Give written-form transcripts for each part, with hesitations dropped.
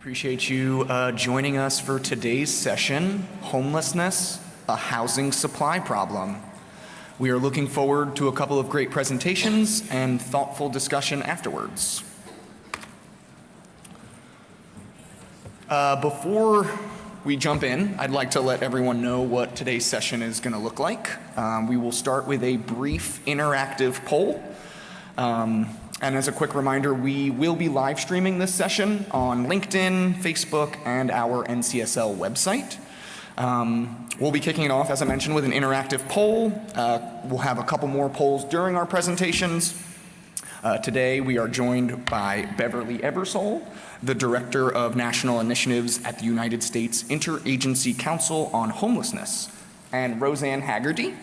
Appreciate you joining us for today's session, Homelessness, a Housing Supply Problem. We are looking forward to a couple of great presentations and thoughtful discussion afterwards. Before we jump in, I'd like to let everyone know what today's session is going to look like. We will start with a brief interactive poll. And as a quick reminder, we will be live streaming this session on LinkedIn, Facebook, and our NCSL website. We'll be kicking it off, as I mentioned, with an interactive poll. We'll have a couple more polls during our presentations. Today, we are joined by Beverly Ebersole, the Director of National Initiatives at the United States Interagency Council on Homelessness, and Roseanne Haggerty,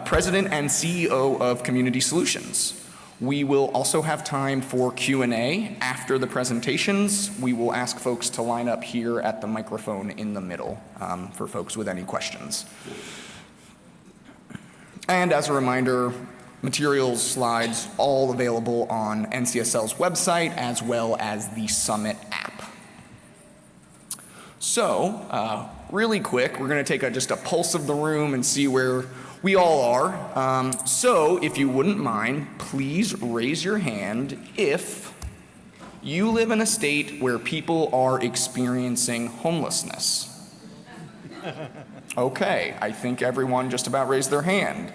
President and CEO of Community Solutions. We will also have time for Q&A after the presentations. We will ask folks to line up here at the microphone in the middle for folks with any questions. And as a reminder, materials, slides, all available on NCSL's website as well as the Summit app. So, really quick, we're going to take just a pulse of the room and see where we all are. So if you wouldn't mind, please raise your hand if you live in a state where people are experiencing homelessness. Okay, I think everyone just about raised their hand.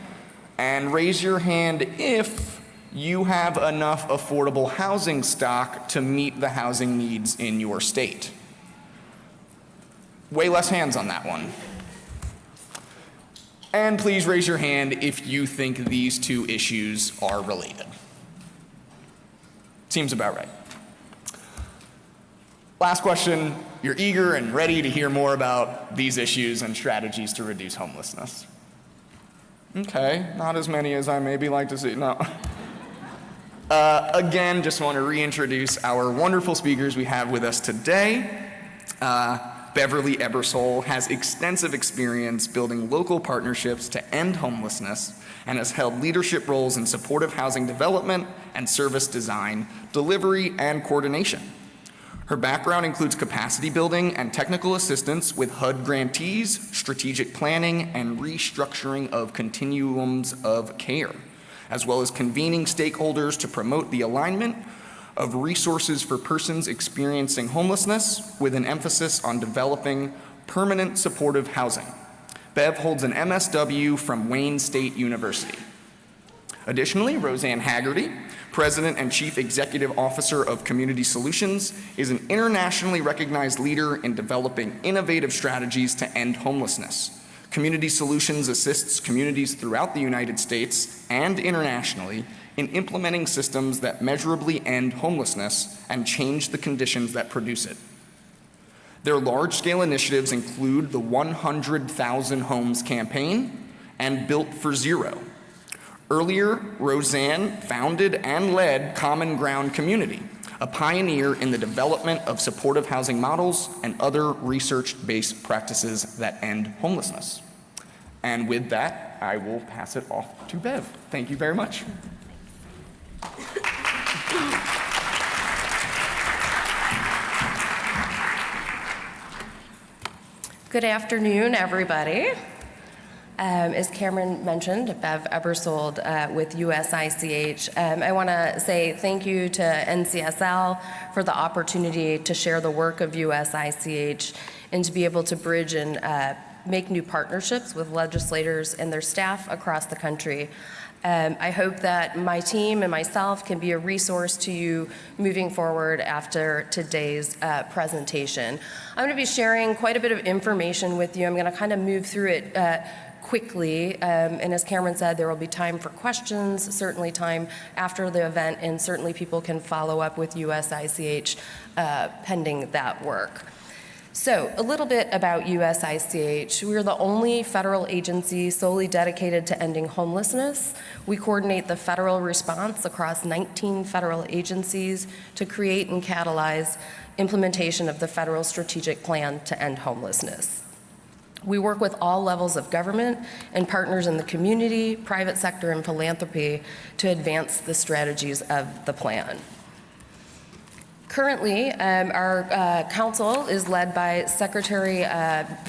And raise your hand if you have enough affordable housing stock to meet the housing needs in your state. Way less hands on that one. And please raise your hand if you think these two issues are related. Seems about right. Last question, you're eager and ready to hear more about these issues and strategies to reduce homelessness. Okay, not as many as I maybe like to see, no. Again, just want to reintroduce our wonderful speakers we have with us today. Beverly Ebersole has extensive experience building local partnerships to end homelessness and has held leadership roles in supportive housing development and service design, delivery, and coordination. Her background includes capacity building and technical assistance with HUD grantees, strategic planning, and restructuring of continuums of care, as well as convening stakeholders to promote the alignment of resources for persons experiencing homelessness with an emphasis on developing permanent supportive housing. Bev holds an MSW from Wayne State University. Additionally, Roseanne Haggerty, President and Chief Executive Officer of Community Solutions, is an internationally recognized leader in developing innovative strategies to end homelessness. Community Solutions assists communities throughout the United States and internationally in implementing systems that measurably end homelessness and change the conditions that produce it. Their large-scale initiatives include the 100,000 Homes campaign and Built for Zero. Earlier, Roseanne founded and led Common Ground Community, a pioneer in the development of supportive housing models and other research-based practices that end homelessness. And with that, I will pass it off to Bev. Thank you very much. Good afternoon, everybody. As Cameron mentioned, Bev Ebersole with USICH. I want to say thank you to NCSL for the opportunity to share the work of USICH and to be able to bridge and make new partnerships with legislators and their staff across the country. I hope that my team and myself can be a resource to you moving forward after today's presentation. I'm going to be sharing quite a bit of information with you. I'm going to kind of move through it quickly, and as Cameron said, there will be time for questions, certainly time after the event, and certainly people can follow up with USICH pending that work. So a little bit about USICH. We're the only federal agency solely dedicated to ending homelessness. We coordinate the federal response across 19 federal agencies to create and catalyze implementation of the federal strategic plan to end homelessness. We work with all levels of government and partners in the community, private sector, and philanthropy to advance the strategies of the plan. Currently, our council is led by Secretary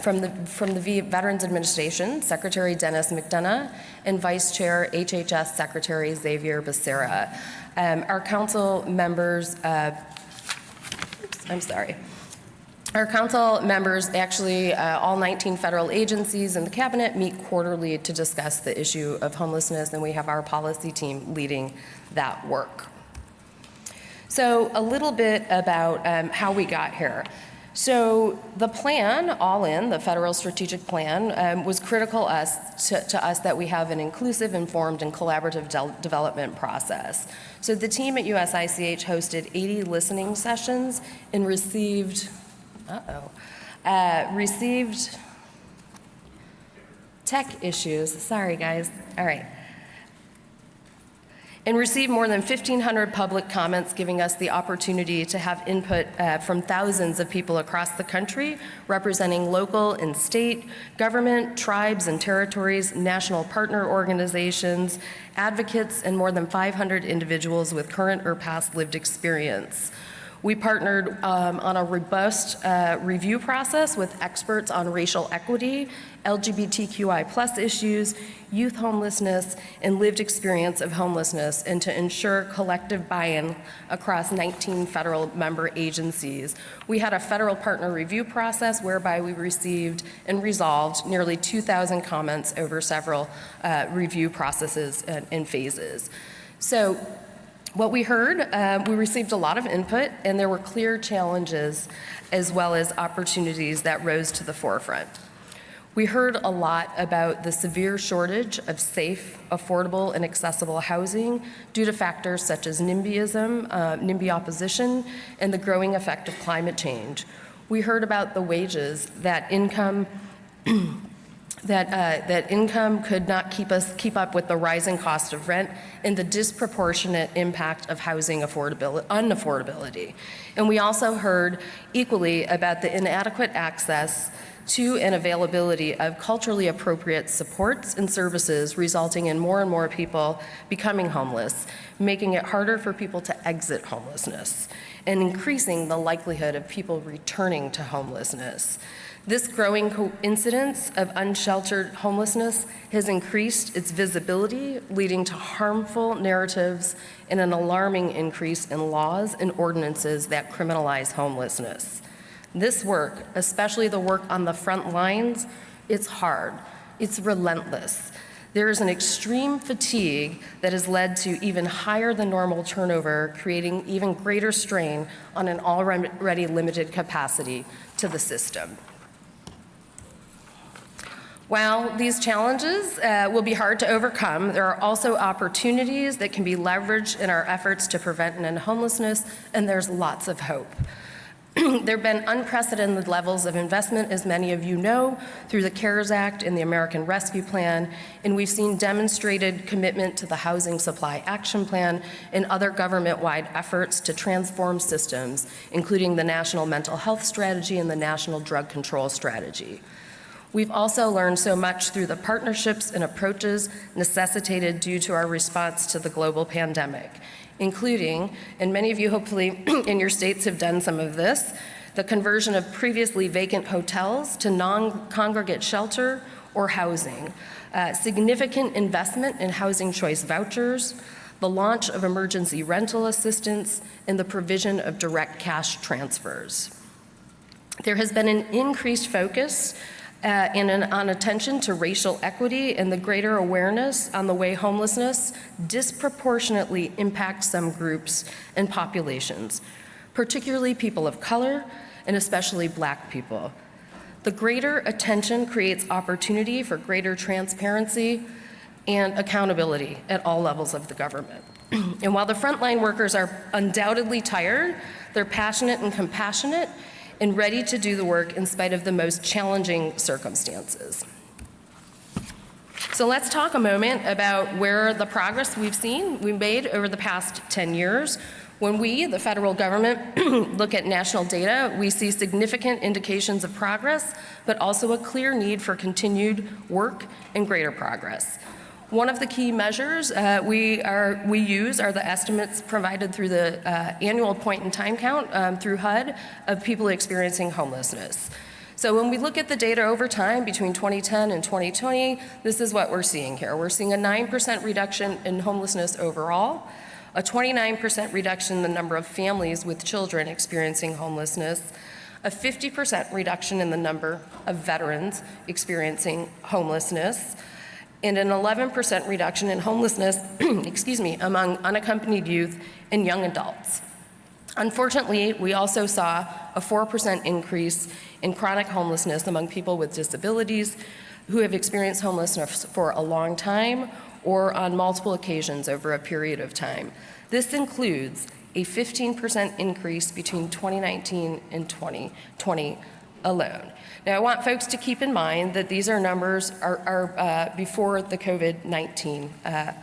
from the Veterans Administration, Secretary Dennis McDonough, and Vice Chair HHS Secretary Xavier Becerra. Our council members, Our council members, actually all 19 federal agencies in the cabinet, meet quarterly to discuss the issue of homelessness, and we have our policy team leading that work. So a little bit about how we got here. So the plan, all in, the federal strategic plan, was critical to us that we have an inclusive, informed, and collaborative development process. So the team at USICH hosted 80 listening sessions and received tech issues, sorry guys, all right. And received more than 1,500 public comments, giving us the opportunity to have input from thousands of people across the country, representing local and state government, tribes and territories, national partner organizations, advocates, and more than 500 individuals with current or past lived experience. We partnered on a robust review process with experts on racial equity, LGBTQI+ issues, youth homelessness, and lived experience of homelessness, and to ensure collective buy-in across 19 federal member agencies. We had a federal partner review process whereby we received and resolved nearly 2,000 comments over several review processes and phases. So, what we heard, we received a lot of input, and there were clear challenges as well as opportunities that rose to the forefront. We heard a lot about the severe shortage of safe, affordable, and accessible housing due to factors such as NIMBYism, NIMBY opposition, and the growing effect of climate change. We heard about the wages that income that income could not keep up with the rising cost of rent and the disproportionate impact of housing unaffordability. And we also heard equally about the inadequate access to and availability of culturally appropriate supports and services, resulting in more and more people becoming homeless, making it harder for people to exit homelessness, and increasing the likelihood of people returning to homelessness. This growing coincidence of unsheltered homelessness has increased its visibility, leading to harmful narratives and an alarming increase in laws and ordinances that criminalize homelessness. This work, especially the work on the front lines, it's hard, it's relentless. There is an extreme fatigue that has led to even higher than normal turnover, creating even greater strain on an already limited capacity to the system. While these challenges will be hard to overcome, there are also opportunities that can be leveraged in our efforts to prevent and end homelessness, and there's lots of hope. There have been unprecedented levels of investment, as many of you know, through the CARES Act and the American Rescue Plan, and we've seen demonstrated commitment to the Housing Supply Action Plan and other government-wide efforts to transform systems, including the National Mental Health Strategy and the National Drug Control Strategy. We've also learned so much through the partnerships and approaches necessitated due to our response to the global pandemic, including, and many of you hopefully in your states have done some of this, the conversion of previously vacant hotels to non-congregate shelter or housing, significant investment in housing choice vouchers, the launch of emergency rental assistance, and the provision of direct cash transfers. There has been an increased focus on attention to racial equity and the greater awareness on the way homelessness disproportionately impacts some groups and populations, particularly people of color and especially Black people. The greater attention creates opportunity for greater transparency and accountability at all levels of the government. And while the frontline workers are undoubtedly tired, they're passionate and compassionate and ready to do the work in spite of the most challenging circumstances. So let's talk a moment about where the progress we've made over the past 10 years. When we, the federal government, look at national data, we see significant indications of progress, but also a clear need for continued work and greater progress. One of the key measures we use are the estimates provided through the annual point-in-time count through HUD of people experiencing homelessness. So when we look at the data over time between 2010 and 2020, this is what we're seeing here. We're seeing a 9% reduction in homelessness overall, a 29% reduction in the number of families with children experiencing homelessness, a 50% reduction in the number of veterans experiencing homelessness, and an 11% reduction in homelessness among unaccompanied youth and young adults. Unfortunately, we also saw a 4% increase in chronic homelessness among people with disabilities who have experienced homelessness for a long time or on multiple occasions over a period of time. This includes a 15% increase between 2019 and 2020 alone. Now, I want folks to keep in mind that these are numbers are before the COVID-19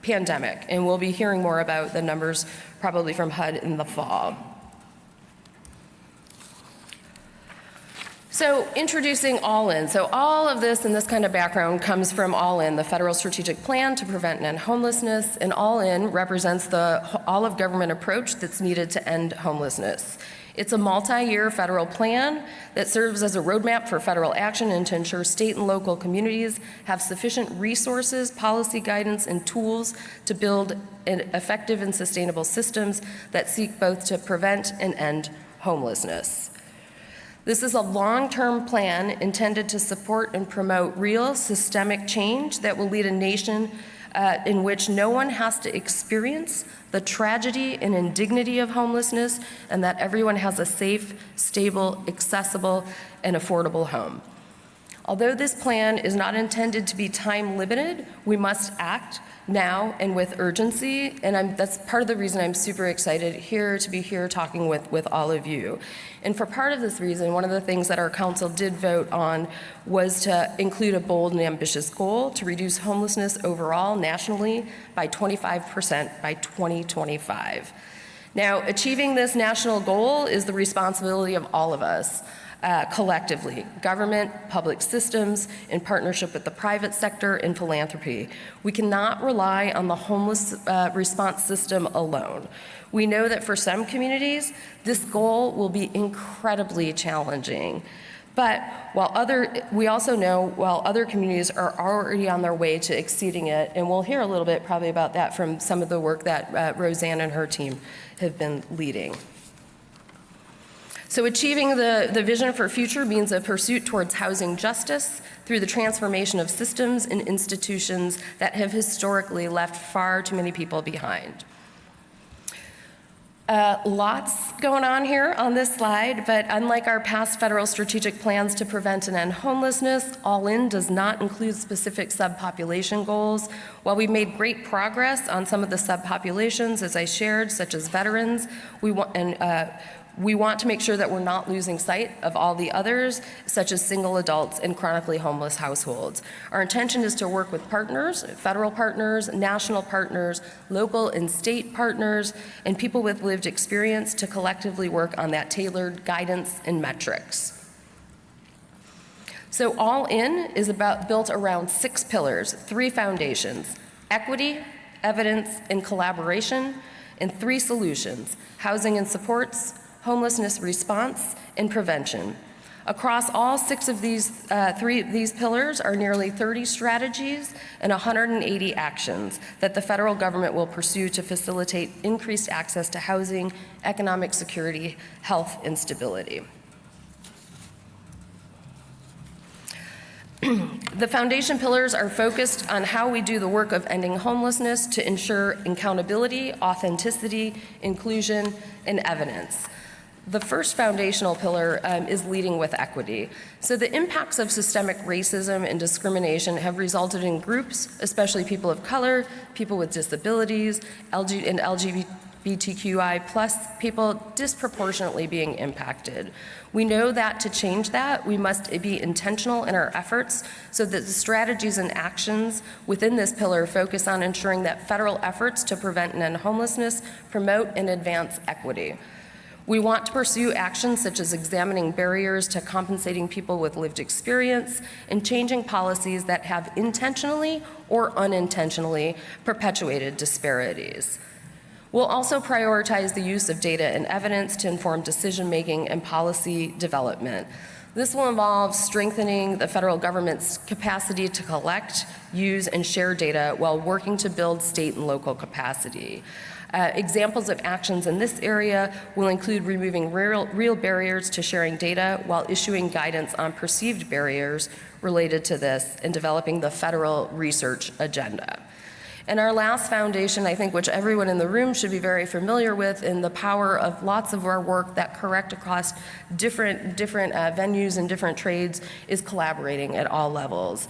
pandemic, and we'll be hearing more about the numbers probably from HUD in the fall. So introducing All In. So all of this and this kind of background comes from All In, the federal strategic plan to prevent and end homelessness, and All In represents the all-of-government approach that's needed to end homelessness. It's a multi-year federal plan that serves as a roadmap for federal action and to ensure state and local communities have sufficient resources, policy guidance, and tools to build effective and sustainable systems that seek both to prevent and end homelessness. This is a long-term plan intended to support and promote real systemic change that will lead a nation in which no one has to experience the tragedy and indignity of homelessness, and that everyone has a safe, stable, accessible, and affordable home. Although this plan is not intended to be time-limited, we must act now and with urgency, and that's part of the reason I'm super excited to be here talking with all of you. And for part of this reason, one of the things that our council did vote on was to include a bold and ambitious goal to reduce homelessness overall nationally by 25% by 2025. Now, achieving this national goal is the responsibility of all of us. Collectively, government, public systems, in partnership with the private sector and philanthropy. We cannot rely on the homeless response system alone. We know that for some communities, this goal will be incredibly challenging. But we also know while other communities are already on their way to exceeding it, and we'll hear a little bit probably about that from some of the work that Roseanne and her team have been leading. So achieving the vision for future means a pursuit towards housing justice through the transformation of systems and institutions that have historically left far too many people behind. Lots going on here on this slide, but unlike our past federal strategic plans to prevent and end homelessness, All In does not include specific subpopulation goals. While we've made great progress on some of the subpopulations, as I shared, such as veterans, we want to make sure that we're not losing sight of all the others, such as single adults and chronically homeless households. Our intention is to work with partners, federal partners, national partners, local and state partners, and people with lived experience to collectively work on that tailored guidance and metrics. So All In is built around 6 pillars, 3 foundations: equity, evidence, and collaboration, and 3 solutions: housing and supports, homelessness response, and prevention. Across all 6 of these pillars are nearly 30 strategies and 180 actions that the federal government will pursue to facilitate increased access to housing, economic security, health, and stability. The foundation pillars are focused on how we do the work of ending homelessness to ensure accountability, authenticity, inclusion, and evidence. The first foundational pillar is leading with equity. So the impacts of systemic racism and discrimination have resulted in groups, especially people of color, people with disabilities, and LGBTQI+ people disproportionately being impacted. We know that to change that, we must be intentional in our efforts so that the strategies and actions within this pillar focus on ensuring that federal efforts to prevent and end homelessness promote and advance equity. We want to pursue actions such as examining barriers to compensating people with lived experience and changing policies that have intentionally or unintentionally perpetuated disparities. We'll also prioritize the use of data and evidence to inform decision-making and policy development. This will involve strengthening the federal government's capacity to collect, use, and share data while working to build state and local capacity. Examples of actions in this area will include removing real barriers to sharing data while issuing guidance on perceived barriers related to this and developing the federal research agenda. And our last foundation, I think, which everyone in the room should be very familiar with, in the power of lots of our work that correct across different venues and different trades, is collaborating at all levels.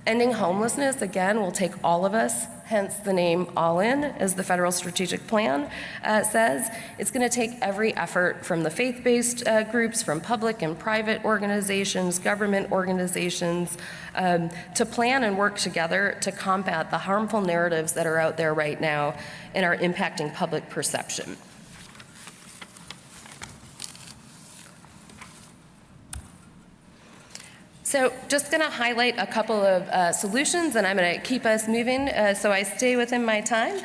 Ending homelessness, again, will take all of us, hence the name All In, as the federal strategic plan says. It's going to take every effort from the faith-based groups, from public and private organizations, government organizations, to plan and work together to combat the harmful narratives that are out there right now and are impacting public perception. So just going to highlight a couple of solutions, and I'm going to keep us moving so I stay within my time.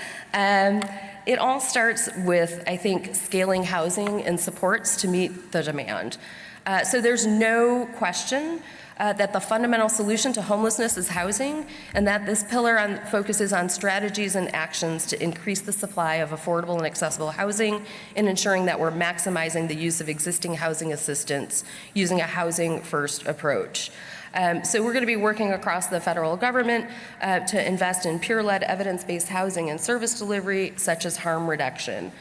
It all starts with, I think, scaling housing and supports to meet the demand. So there's no question that the fundamental solution to homelessness is housing, and that this pillar focuses on strategies and actions to increase the supply of affordable and accessible housing and ensuring that we're maximizing the use of existing housing assistance using a housing-first approach. So we're going to be working across the federal government to invest in peer-led evidence-based housing and service delivery, such as harm reduction.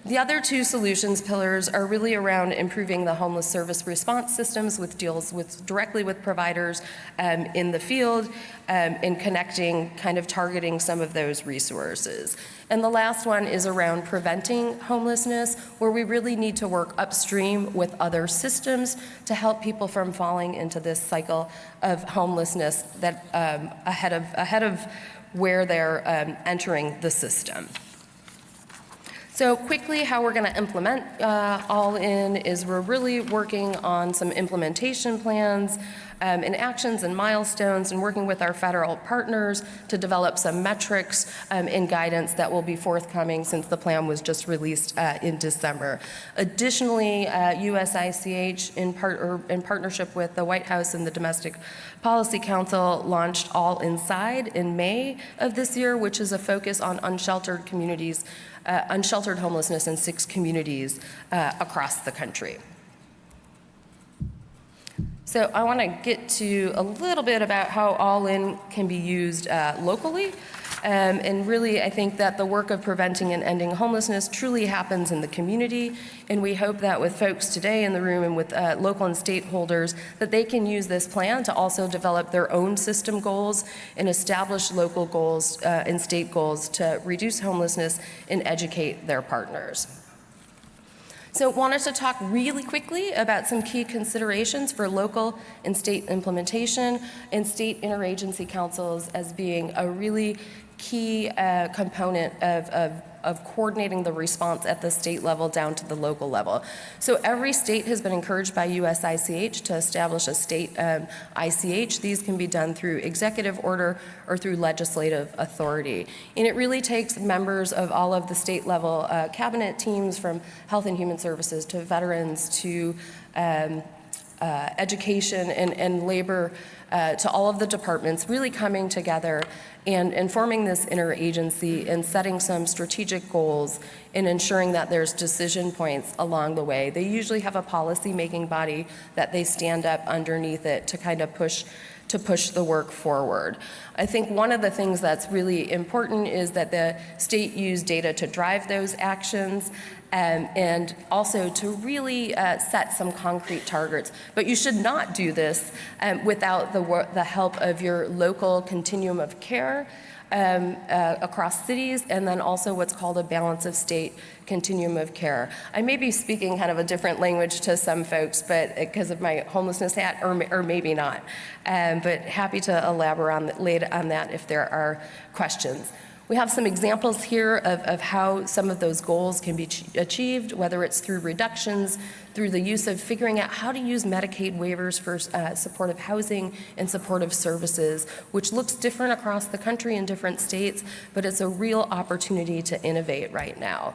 The other two solutions pillars are really around improving the homeless service response systems, which deals directly with providers in the field and connecting, kind of targeting some of those resources. And the last one is around preventing homelessness, where we really need to work upstream with other systems to help people from falling into this cycle of homelessness that ahead of where they're entering the system. So quickly, how we're going to implement All In is we're really working on some implementation plans and actions and milestones, and working with our federal partners to develop some metrics and guidance that will be forthcoming since the plan was just released in December. Additionally, USICH, in partnership with the White House and the Domestic Policy Council, launched All Inside in May of this year, which is a focus on unsheltered communities, unsheltered homelessness in 6 communities across the country. So I want to get to a little bit about how All In can be used locally. And really, I think that the work of preventing and ending homelessness truly happens in the community. And we hope that with folks today in the room and with local and state holders, that they can use this plan to also develop their own system goals and establish local goals and state goals to reduce homelessness and educate their partners. So wanted to talk really quickly about some key considerations for local and state implementation, and state interagency councils as being a really key component of coordinating the response at the state level down to the local level. So every state has been encouraged by USICH to establish a state ICH. These can be done through executive order or through legislative authority. And it really takes members of all of the state level cabinet teams, from Health and Human Services to Veterans to education and labor, to all of the departments, really coming together and forming this interagency and setting some strategic goals and ensuring that there's decision points along the way. They usually have a policy-making body that they stand up underneath it to kind of push the work forward. I think one of the things that's really important is that the state use data to drive those actions, and also to really set some concrete targets. But you should not do this without the help of your local continuum of care across cities, and then also what's called a balance of state continuum of care. I may be speaking kind of a different language to some folks, but because of my homelessness hat, or maybe not. But happy to elaborate on that if there are questions. We have some examples here of how some of those goals can be achieved, whether it's through reductions, through the use of figuring out how to use Medicaid waivers for supportive housing and supportive services, which looks different across the country in different states, but it's a real opportunity to innovate right now.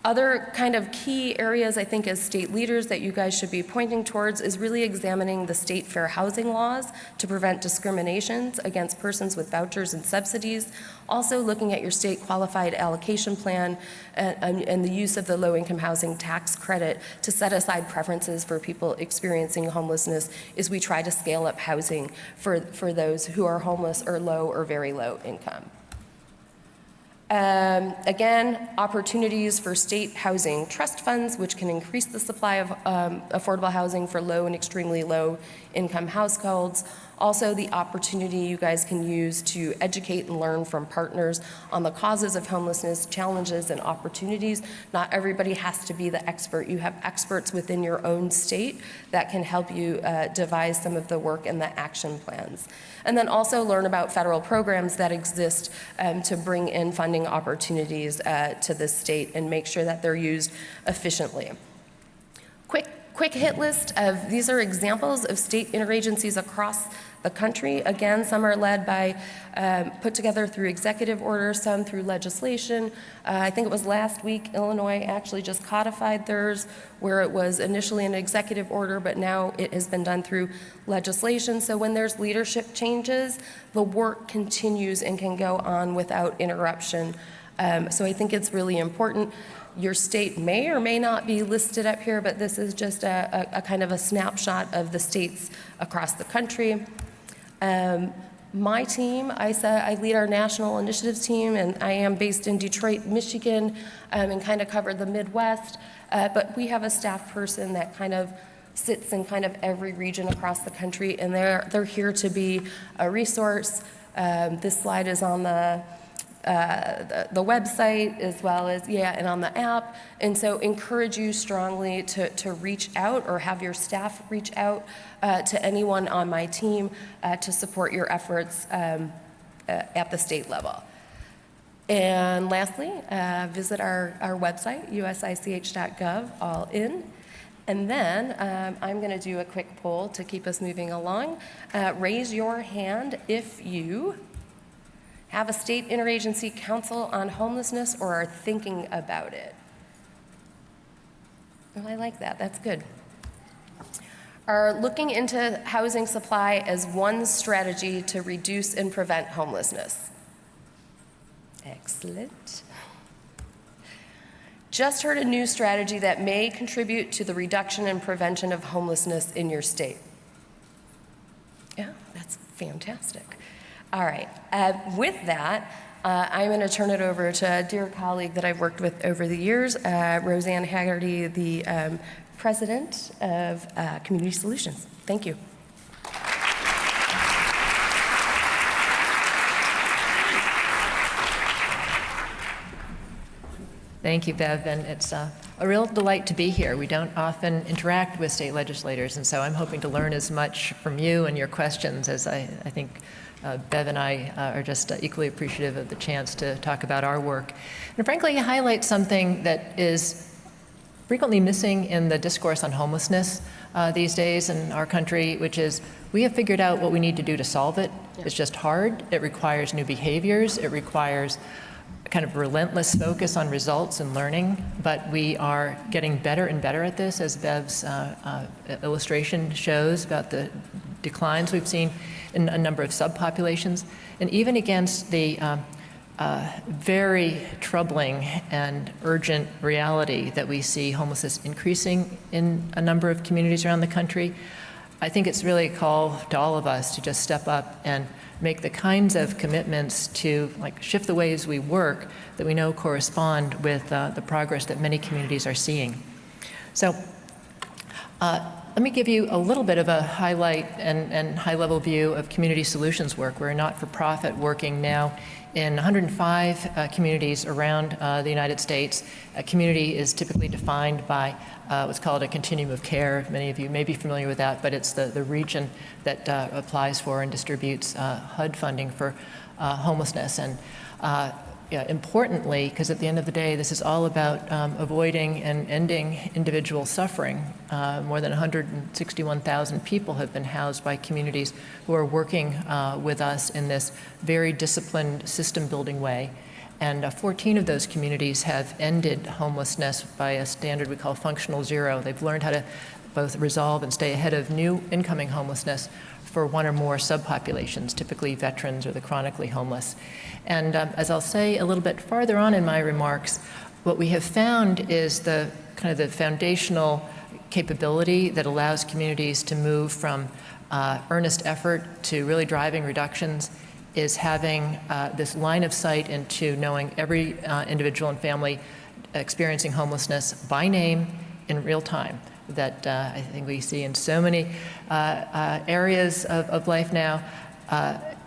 Other kind of key areas, I think, as state leaders that you guys should be pointing towards is really examining the state fair housing laws to prevent discriminations against persons with vouchers and subsidies. Also looking at your state qualified allocation plan and the use of the low-income housing tax credit to set aside preferences for people experiencing homelessness as we try to scale up housing for those who are homeless or low or very low income. Again, opportunities for state housing trust funds, which can increase the supply of affordable housing for low and extremely low income households. Also, the opportunity you guys can use to educate and learn from partners on the causes of homelessness, challenges, and opportunities. Not everybody has to be the expert. You have experts within your own state that can help you devise some of the work and the action plans. And then also learn about federal programs that exist to bring in funding opportunities to the state and make sure that they're used efficiently. Quick hit list of, these are examples of state interagencies across the country. Again, some are led by, put together through executive order, some through legislation. I think it was last week, Illinois actually just codified theirs, where it was initially an executive order, but now it has been done through legislation. So when there's leadership changes, the work continues and can go on without interruption. So I think it's really important. Your state may or may not be listed up here, but this is just a kind of a snapshot of the states across the country. My team, I lead our national initiatives team, and I am based in Detroit, Michigan, and kind of cover the Midwest. But we have a staff person that kind of sits in kind of every region across the country, and they're here to be a resource. This slide is on the website as well as, and on the app. And so encourage you strongly to reach out or have your staff reach out to anyone on my team to support your efforts at the state level. And lastly, visit our website, usich.gov, all in. And then I'm going to do a quick poll to keep us moving along. Raise your hand if you have a state interagency council on homelessness or are thinking about it. Well, I like that. That's good. Are looking into housing supply as one strategy to reduce and prevent homelessness. Excellent. Just heard a new strategy that may contribute to the reduction and prevention of homelessness in your state. Yeah, that's fantastic. All right, with that, I'm going to turn it over to a dear colleague that I've worked with over the years, Roseanne Haggerty, the president of Community Solutions. Thank you. Thank you, Bev, and it's a real delight to be here. We don't often interact with state legislators, and so I'm hoping to learn as much from you and your questions as I think Bev and I are just equally appreciative of the chance to talk about our work. And frankly, highlight something that is frequently missing in the discourse on homelessness these days in our country, which is we have figured out what we need to do to solve it. Yeah. It's just hard. It requires new behaviors. It requires a kind of relentless focus on results and learning, but we are getting better and better at this, as Bev's illustration shows about the declines we've seen in a number of subpopulations, and even against the very troubling and urgent reality that we see homelessness increasing in a number of communities around the country. I think it's really a call to all of us to just step up and make the kinds of commitments to shift the ways we work that we know correspond with the progress that many communities are seeing. So Let me give you a little bit of a highlight and high-level view of community solutions work. We're a not-for-profit working now in 105 communities around the United States. A community is typically defined by what's called a continuum of care. Many of you may be familiar with that, but it's the region that applies for and distributes HUD funding for homelessness. And importantly, because at the end of the day, this is all about avoiding and ending individual suffering. More than 161,000 people have been housed by communities who are working with us in this very disciplined, system-building way. And 14 of those communities have ended homelessness by a standard we call functional zero. They've learned how to both resolve and stay ahead of new incoming homelessness for one or more subpopulations, typically veterans or the chronically homeless. And as I'll say a little bit farther on in my remarks, what we have found is the kind of the foundational capability that allows communities to move from earnest effort to really driving reductions is having this line of sight into knowing every individual and family experiencing homelessness by name in real time. That I think we see in so many areas of life now.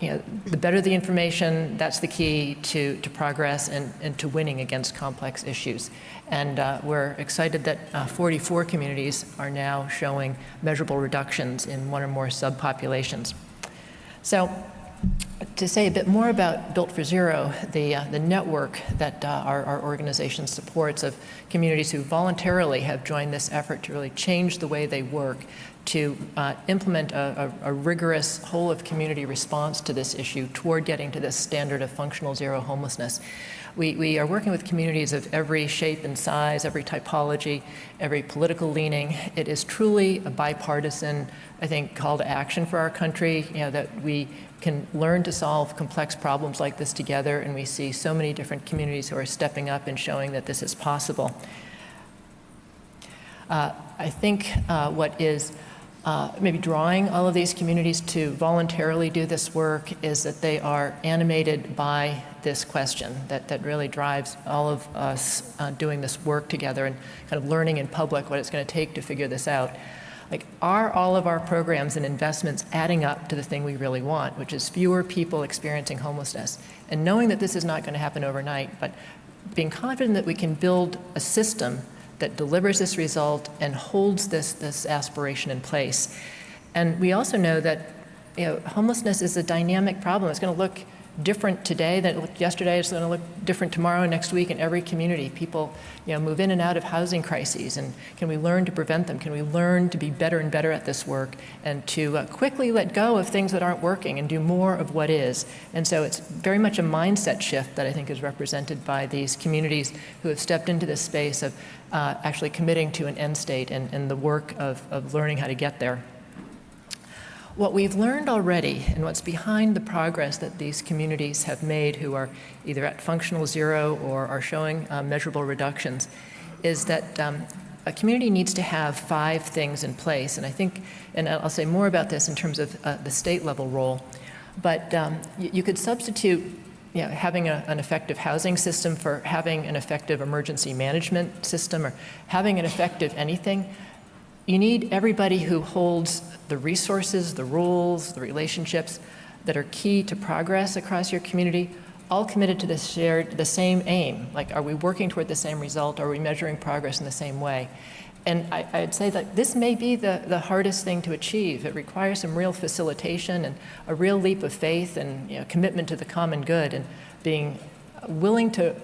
The better the information, that's the key to progress and to winning against complex issues. And we're excited that 44 communities are now showing measurable reductions in one or more subpopulations. So, to say a bit more about Built for Zero, the network that our organization supports of communities who voluntarily have joined this effort to really change the way they work, to implement a rigorous whole-of-community response to this issue toward getting to this standard of functional zero homelessness. We are working with communities of every shape and size, every typology, every political leaning. It is truly a bipartisan, I think, call to action for our country, that we can learn to solve complex problems like this together, and we see so many different communities who are stepping up and showing that this is possible. I think what is maybe drawing all of these communities to voluntarily do this work is that they are animated by this question that really drives all of us doing this work together and kind of learning in public what it's going to take to figure this out. Like, are all of our programs and investments adding up to the thing we really want, which is fewer people experiencing homelessness? And knowing that this is not going to happen overnight, but being confident that we can build a system that delivers this result and holds this aspiration in place. And we also know that homelessness is a dynamic problem. It's going to look different today than it looked yesterday. It's going to look different tomorrow and next week in every community. People move in and out of housing crises, and can we learn to prevent them? Can we learn to be better and better at this work and to quickly let go of things that aren't working and do more of what is? And so it's very much a mindset shift that I think is represented by these communities who have stepped into this space of actually committing to an end state and the work of learning how to get there. What we've learned already, and what's behind the progress that these communities have made who are either at functional zero or are showing measurable reductions, is that a community needs to have 5 things in place. And I think, and I'll say more about this in terms of the state level role, but you could substitute having an effective housing system for having an effective emergency management system or having an effective anything. You need everybody who holds the resources, the rules, the relationships that are key to progress across your community, all committed to the same aim. Like, are we working toward the same result? Are we measuring progress in the same way? And I'd say that this may be the hardest thing to achieve. It requires some real facilitation and a real leap of faith and commitment to the common good and being willing to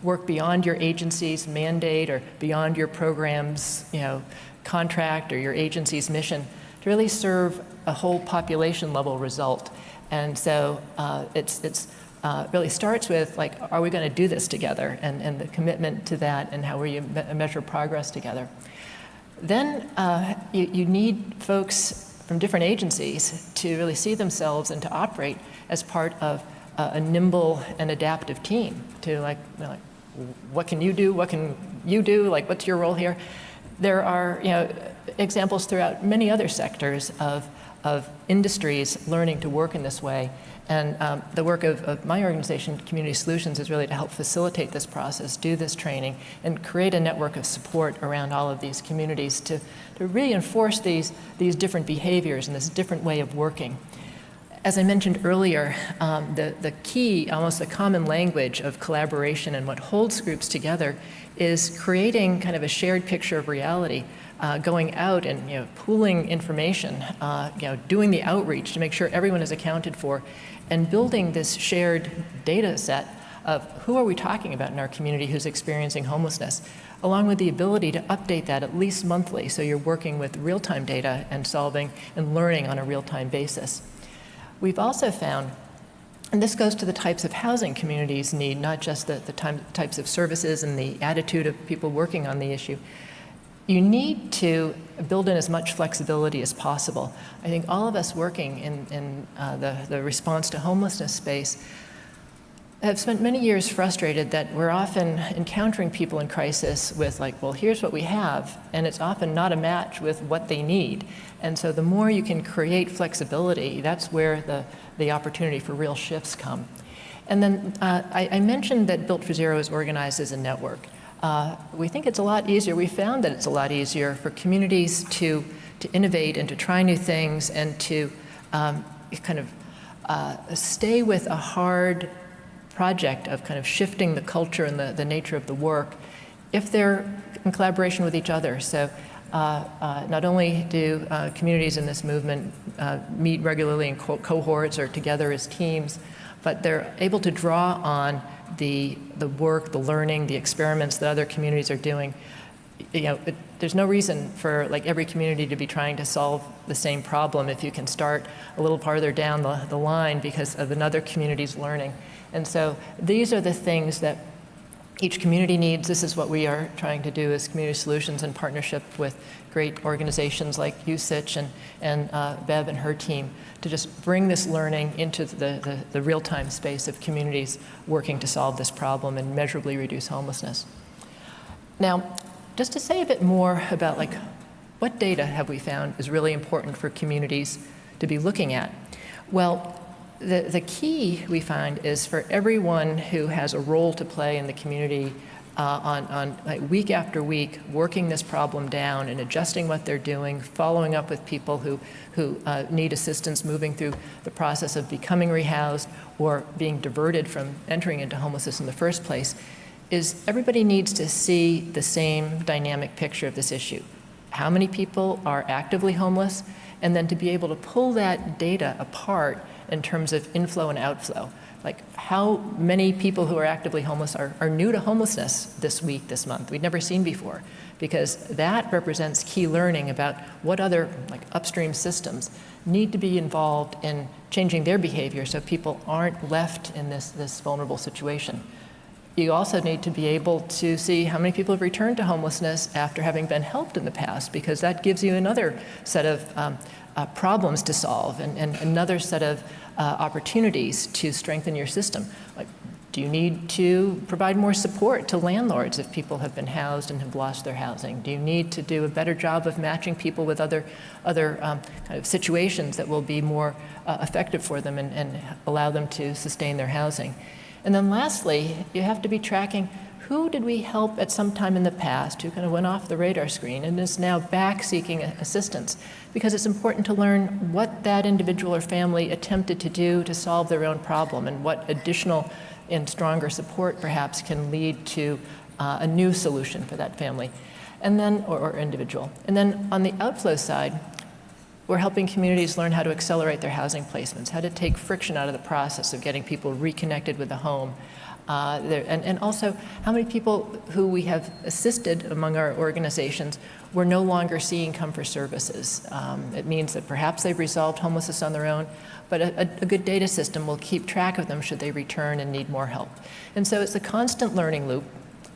work beyond your agency's mandate or beyond your program's contract or your agency's mission to really serve a whole population level result. And so it's really starts with, like, are we going to do this together, and the commitment to that and how we measure progress together. Then you need folks from different agencies to really see themselves and to operate as part of a nimble and adaptive team to what can you do? What can you do? Like, what's your role here? There are examples throughout many other sectors of of industries learning to work in this way. And the work of my organization, Community Solutions, is really to help facilitate this process, do this training, and create a network of support around all of these communities to reinforce these different behaviors and this different way of working. As I mentioned earlier, the key, almost the common language of collaboration and what holds groups together is creating kind of a shared picture of reality, going out and pooling information, doing the outreach to make sure everyone is accounted for, and building this shared data set of who are we talking about in our community who's experiencing homelessness, along with the ability to update that at least monthly, so you're working with real-time data and solving and learning on a real-time basis. We've also found, and this goes to the types of housing communities need, not just the types of services and the attitude of people working on the issue. You need to build in as much flexibility as possible. I think all of us working in the response to homelessness space have spent many years frustrated that we're often encountering people in crisis with like, well, here's what we have, and it's often not a match with what they need. And so the more you can create flexibility, that's where the opportunity for real shifts come. And then I mentioned that Built for Zero is organized as a network. We think it's a lot easier. We found that it's a lot easier for communities to innovate and to try new things and to kind of stay with a hard project of kind of shifting the culture and the nature of the work if they're in collaboration with each other. So not only do communities in this movement meet regularly in cohorts or together as teams, but they're able to draw on the work, the learning, the experiments that other communities are doing. There's no reason for like every community to be trying to solve the same problem if you can start a little farther down the line because of another community's learning. And so these are the things that each community needs. This is what we are trying to do as Community Solutions in partnership with great organizations like USICH and Bev and her team to just bring this learning into the real-time space of communities working to solve this problem and measurably reduce homelessness. Now, just to say a bit more about like what data have we found is really important for communities to be looking at. Well, the key we find is for everyone who has a role to play in the community on like week after week, working this problem down and adjusting what they're doing, following up with people who need assistance moving through the process of becoming rehoused or being diverted from entering into homelessness in the first place, is everybody needs to see the same dynamic picture of this issue. How many people are actively homeless? And then to be able to pull that data apart in terms of inflow and outflow. Like how many people who are actively homeless are new to homelessness this week, this month, we'd never seen before, because that represents key learning about what other like upstream systems need to be involved in changing their behavior so people aren't left in this vulnerable situation. You also need to be able to see how many people have returned to homelessness after having been helped in the past, because that gives you another set of problems to solve and another set of opportunities to strengthen your system. Like, do you need to provide more support to landlords if people have been housed and have lost their housing? Do you need to do a better job of matching people with other kind of situations that will be more effective for them and allow them to sustain their housing? And then lastly, you have to be tracking who did we help at some time in the past who kind of went off the radar screen and is now back seeking assistance, because it's important to learn what that individual or family attempted to do to solve their own problem and what additional and stronger support perhaps can lead to a new solution for that family and then or individual. And then on the outflow side, we're helping communities learn how to accelerate their housing placements, how to take friction out of the process of getting people reconnected with the home. And also how many people who we have assisted among our organizations we're no longer seeing come for services. It means that perhaps they've resolved homelessness on their own, but a good data system will keep track of them should they return and need more help. And so it's a constant learning loop.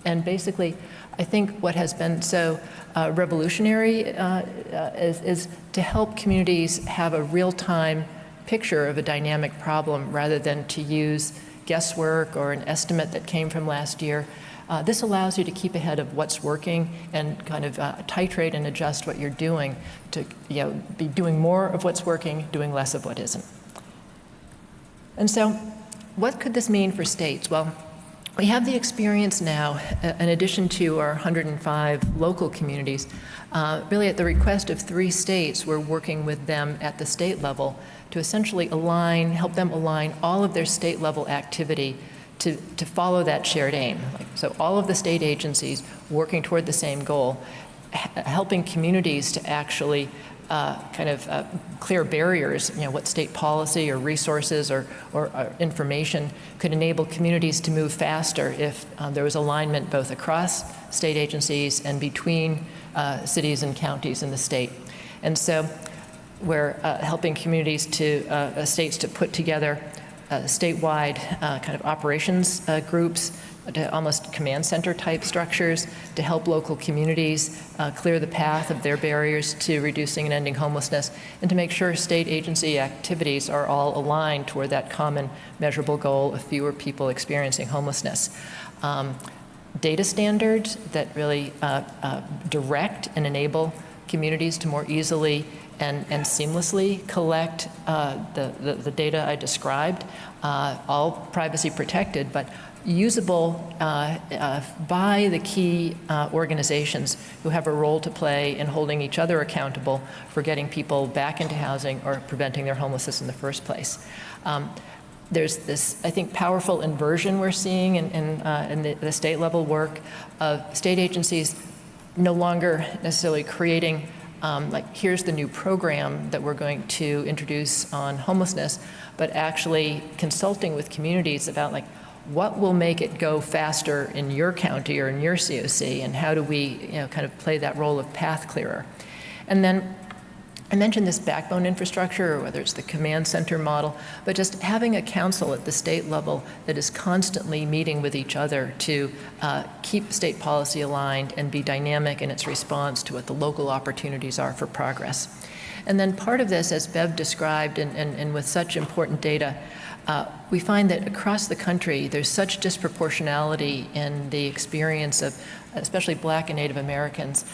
And basically, I think what has been so revolutionary is to help communities have a real-time picture of a dynamic problem rather than to use guesswork or an estimate that came from last year. This allows you to keep ahead of what's working and kind of titrate and adjust what you're doing to be doing more of what's working, doing less of what isn't. And so what could this mean for states? Well, we have the experience now, in addition to our 105 local communities, really at the request of 3 states, we're working with them at the state level to essentially help them align all of their state level activity to follow that shared aim. So all of the state agencies working toward the same goal, helping communities to actually clear barriers, what state policy or resources or information could enable communities to move faster if there was alignment both across state agencies and between cities and counties in the state. And so we're helping communities states to put together statewide kind of operations groups, to almost command center type structures to help local communities clear the path of their barriers to reducing and ending homelessness, and to make sure state agency activities are all aligned toward that common measurable goal of fewer people experiencing homelessness. Data standards that really direct and enable communities to more easily and seamlessly collect the data I described, all privacy protected, but usable by the key organizations who have a role to play in holding each other accountable for getting people back into housing or preventing their homelessness in the first place. There's this, I think, powerful inversion we're seeing in the state level work of state agencies no longer necessarily creating here's the new program that we're going to introduce on homelessness, but actually consulting with communities about what will make it go faster in your county or in your COC, and how do we kind of play that role of path clearer. And then I mentioned this backbone infrastructure, or whether it's the command center model, but just having a council at the state level that is constantly meeting with each other to keep state policy aligned and be dynamic in its response to what the local opportunities are for progress. And then part of this, as Bev described, and with such important data, we find that across the country, there's such disproportionality in the experience of especially Black and Native Americans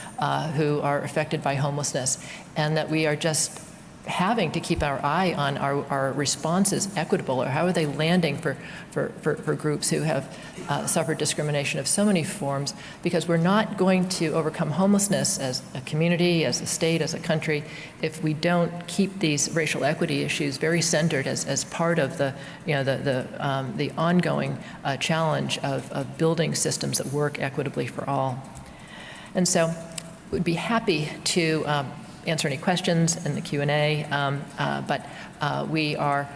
who are affected by homelessness, and that we are just having to keep our eye on our responses equitable, or how are they landing for groups who have suffered discrimination of so many forms, because we're not going to overcome homelessness as a community, as a state, as a country, if we don't keep these racial equity issues very centered as part of the ongoing challenge of building systems that work equitably for all. And so we'd be happy to answer any questions in the Q&A, but we are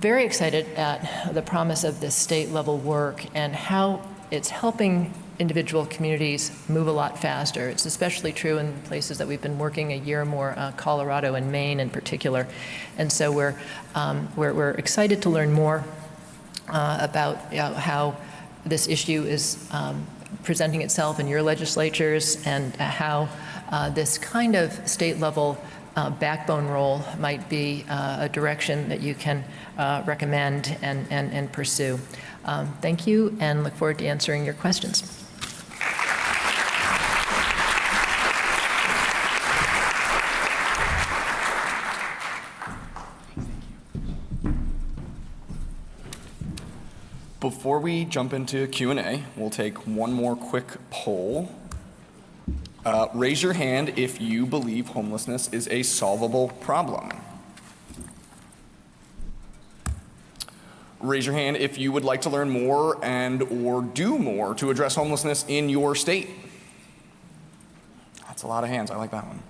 very excited at the promise of this state level work and how it's helping individual communities move a lot faster. It's especially true in places that we've been working a year or more, Colorado and Maine in particular. And so we're excited to learn more about how this issue is presenting itself in your legislatures, and how this kind of state-level backbone role might be a direction that you can recommend and pursue. Thank you, and look forward to answering your questions. Before we jump into Q&A, we'll take one more quick poll. Raise your hand if you believe homelessness is a solvable problem. Raise your hand if you would like to learn more or do more to address homelessness in your state. That's a lot of hands. I like that one.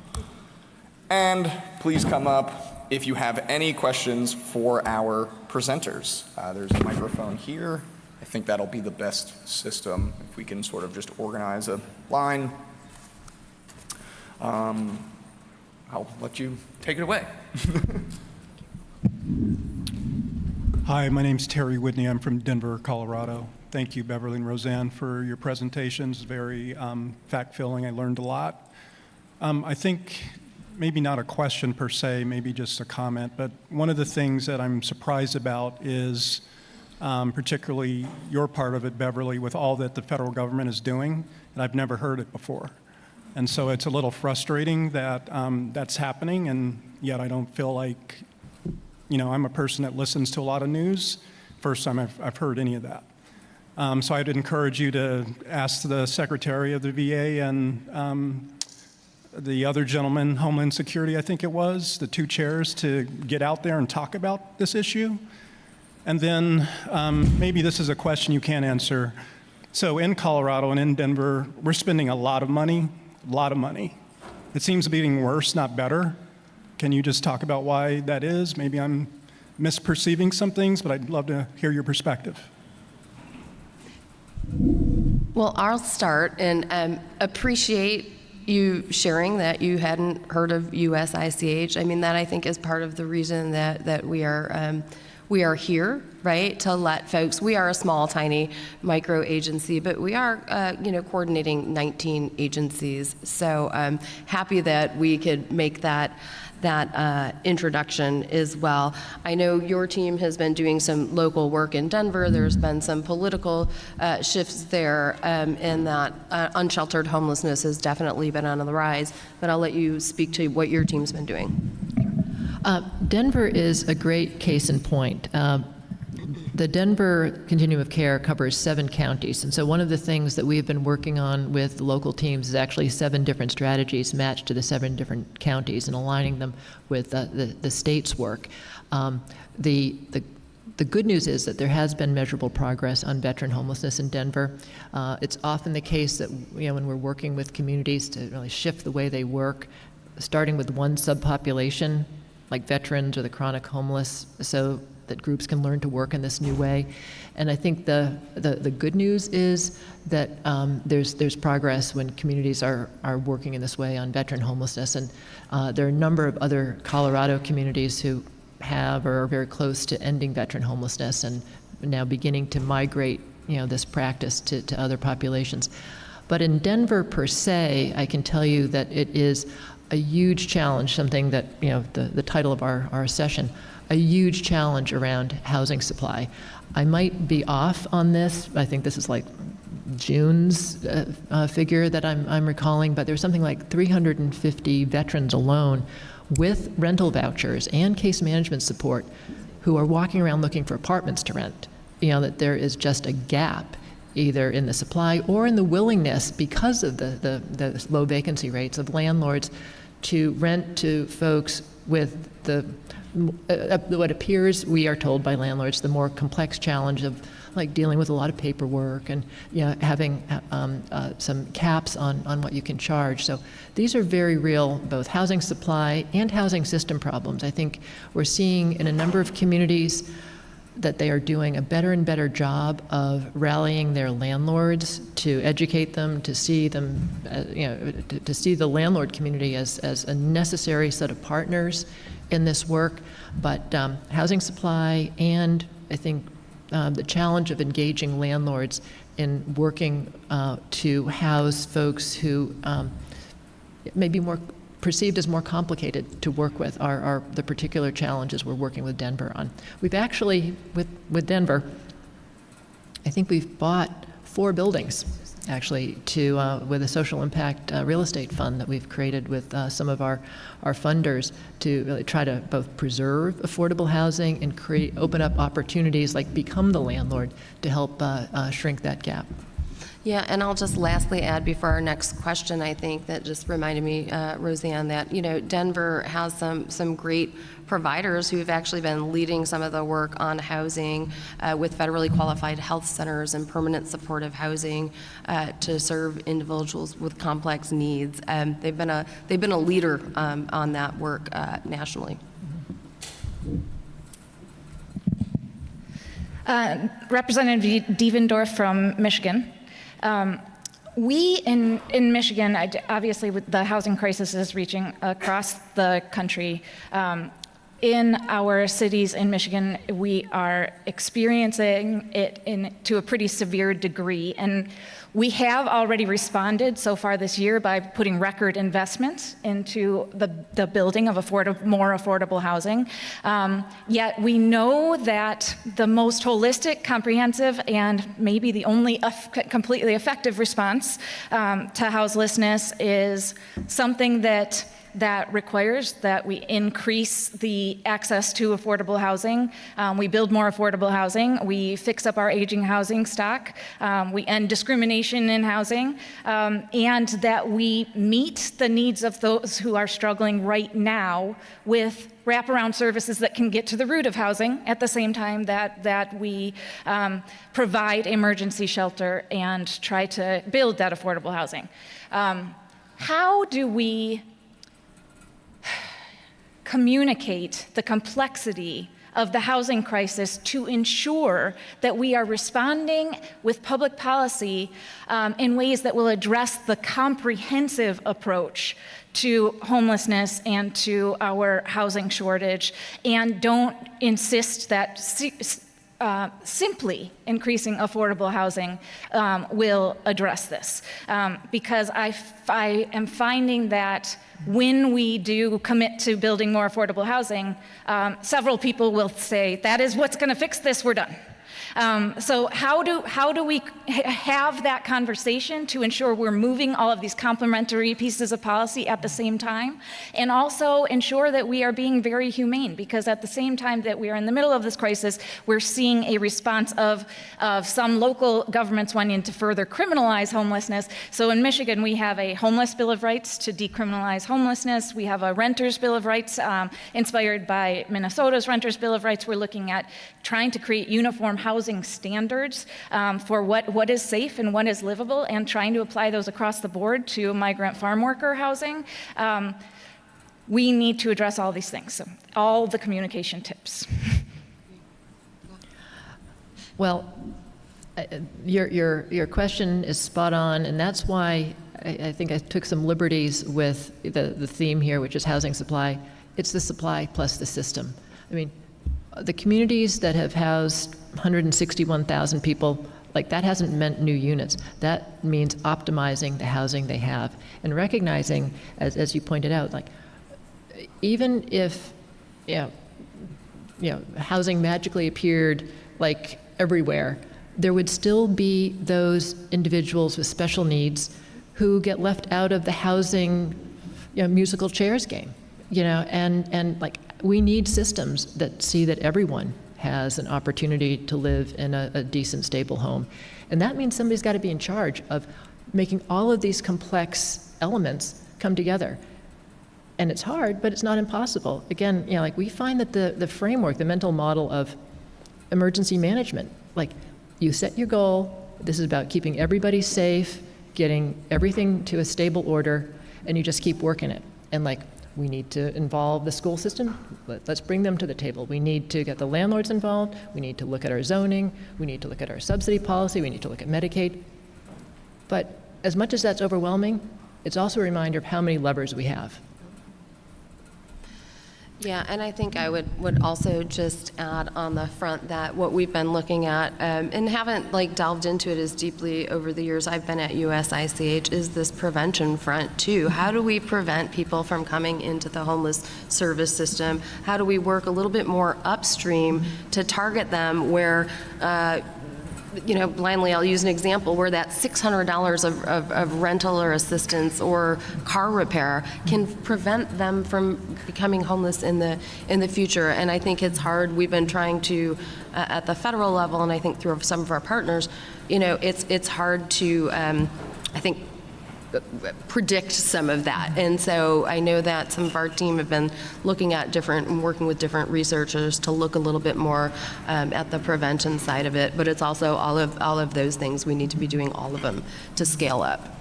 And please come up if you have any questions for our presenters. There's a microphone here. I think that'll be the best system if we can sort of just organize a line. I'll let you take it away. Hi, my name's Terry Whitney. I'm from Denver, Colorado. Thank you, Beverly and Roseanne, for your presentations. Very fact-filling. I learned a lot. I think maybe not a question per se, maybe just a comment, but one of the things that I'm surprised about is particularly your part of it, Beverly, with all that the federal government is doing, and I've never heard it before. And so it's a little frustrating that that's happening, and yet I don't feel like, I'm a person that listens to a lot of news. First time I've heard any of that. So I'd encourage you to ask the Secretary of the VA and the other gentleman, Homeland Security, I think it was, the two chairs, to get out there and talk about this issue. And then maybe this is a question you can't answer. So in Colorado and in Denver, we're spending a lot of money. It seems to be getting worse, not better. Can you just talk about why that is? Maybe I'm misperceiving some things, but I'd love to hear your perspective. Well, I'll start and appreciate you sharing that you hadn't heard of USICH. I mean, that I think is part of the reason that we are here, right? To let folks, we are a small, tiny micro agency, but we are, coordinating 19 agencies. So I'm happy that we could make that introduction as well. I know your team has been doing some local work in Denver. There's been some political shifts there, and that unsheltered homelessness has definitely been on the rise. But I'll let you speak to what your team's been doing. Denver is a great case in point. The Denver Continuum of Care covers 7 counties, and so one of the things that we've been working on with the local teams is actually 7 different strategies matched to the 7 different counties and aligning them with the state's work. The good news is that there has been measurable progress on veteran homelessness in Denver. It's often the case that when we're working with communities to really shift the way they work, starting with one subpopulation, like veterans or the chronic homeless, so that groups can learn to work in this new way. And I think the good news is that there's progress when communities are working in this way on veteran homelessness. And there are a number of other Colorado communities who have or are very close to ending veteran homelessness and now beginning to migrate this practice to other populations. But in Denver per se, I can tell you that it is a huge challenge, something that, the title of our session, a huge challenge around housing supply. I might be off on this. I think this is like June's figure that I'm recalling, but there's something like 350 veterans alone with rental vouchers and case management support who are walking around looking for apartments to rent. That there is just a gap either in the supply or in the willingness, because of the low vacancy rates of landlords, to rent to folks with what appears, we are told by landlords, the more complex challenge of like dealing with a lot of paperwork and having some caps on what you can charge. So these are very real, both housing supply and housing system problems. I think we're seeing in a number of communities that they are doing a better and better job of rallying their landlords to educate them, to see them, to see the landlord community as a necessary set of partners in this work. But housing supply and I think the challenge of engaging landlords in working to house folks who may be more perceived as more complicated to work with are the particular challenges we're working with Denver on. We've actually, with Denver, I think we've bought 4 buildings, actually, with a social impact real estate fund that we've created with some of our funders to really try to both preserve affordable housing and open up opportunities like become the landlord to help shrink that gap. Yeah, and I'll just lastly add before our next question, I think that just reminded me, Roseanne, that Denver has some great providers who've actually been leading some of the work on housing with federally qualified health centers and permanent supportive housing to serve individuals with complex needs. They've been a leader on that work nationally. Representative Devendorf from Michigan. We in Michigan, obviously with the housing crisis is reaching across the country, in our cities in Michigan, we are experiencing it to a pretty severe degree. And we have already responded so far this year by putting record investments into the building of more affordable housing. Yet we know that the most holistic, comprehensive, and maybe the only completely effective response to houselessness is something that requires that we increase the access to affordable housing. We build more affordable housing. We fix up our aging housing stock. We end discrimination in housing. And that we meet the needs of those who are struggling right now with wraparound services that can get to the root of housing at the same time that we provide emergency shelter and try to build that affordable housing. How do we communicate the complexity of the housing crisis to ensure that we are responding with public policy in ways that will address the comprehensive approach to homelessness and to our housing shortage, and don't insist that simply increasing affordable housing will address this. Because I am finding that when we do commit to building more affordable housing, several people will say, that is what's going to fix this, we're done. So how do we have that conversation to ensure we're moving all of these complementary pieces of policy at the same time, and also ensure that we are being very humane? Because at the same time that we are in the middle of this crisis, we're seeing a response of some local governments wanting to further criminalize homelessness. So in Michigan, we have a homeless bill of rights to decriminalize homelessness. We have a renters bill of rights inspired by Minnesota's renters bill of rights. We're looking at trying to create uniform housing standards for what is safe and what is livable, and trying to apply those across the board to migrant farm worker housing. We need to address all these things, so all the communication tips. Well, your question is spot on, and that's why I think I took some liberties with the theme here, which is housing supply. It's the supply plus the system. I mean, the communities that have housed 161,000 people, like, that hasn't meant new units. That means optimizing the housing they have and recognizing, as you pointed out, like, even if housing magically appeared like everywhere, there would still be those individuals with special needs who get left out of the housing musical chairs game, and like, we need systems that see that everyone has an opportunity to live in a decent, stable home. And that means somebody's got to be in charge of making all of these complex elements come together. And it's hard, but it's not impossible. Again, like, we find that the framework, the mental model of emergency management, like, you set your goal, this is about keeping everybody safe, getting everything to a stable order, and you just keep working it. And like, we need to involve the school system. Let's bring them to the table. We need to get the landlords involved. We need to look at our zoning. We need to look at our subsidy policy. We need to look at Medicaid. But as much as that's overwhelming, it's also a reminder of how many levers we have. Yeah, and I think I would also just add on the front that what we've been looking at, and haven't delved into it as deeply over the years I've been at USICH, is this prevention front too. How do we prevent people from coming into the homeless service system? How do we work a little bit more upstream to target them where, blindly, I'll use an example where that $600 of rental or assistance or car repair can prevent them from becoming homeless in the future. And I think it's hard. We've been trying to, at the federal level, and I think through some of our partners, it's hard to, I think, predict some of that. And so I know that some of our team have been looking at working with different researchers to look a little bit more at the prevention side of it, but it's also all of those things. We need to be doing all of them to scale up.